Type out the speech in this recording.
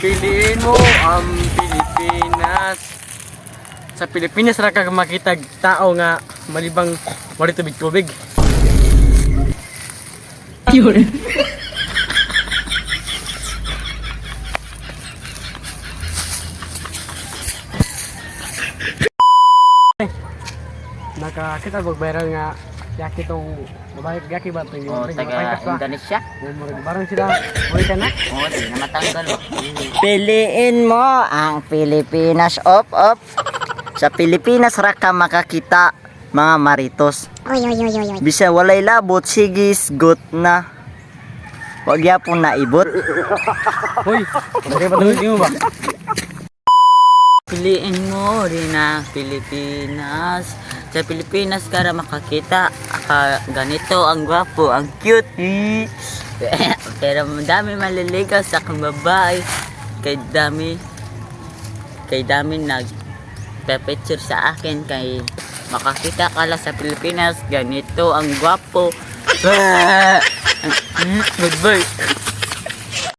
Piliin mo ang Pilipinas. Sa Pilipinas ra ka makita tao nga malibang wala tubig-tubig. Yun. Nakakita mag-viral nga yaki tong babae yaki ba ito Oh, taga Indonesia. Barang sila ulit na. Oh, di na matanggal. Piliin mo ang Pilipinas. Op. Sa Pilipinas ra ka makakita mga maritos. Bisa walay labot, sigis, got na. Wag yapon na ibot. Hoy, lagay ba mo ba? Piliin mo rin ang Pilipinas. Sa Pilipinas ka na makakita ganito ang gwapo, ang cute. Pero madami maliligaw sa akong babae. Kay dami nagpa-picture sa akin. Kay makakita ka lang sa Pilipinas, ganito ang gwapo. Goodbye.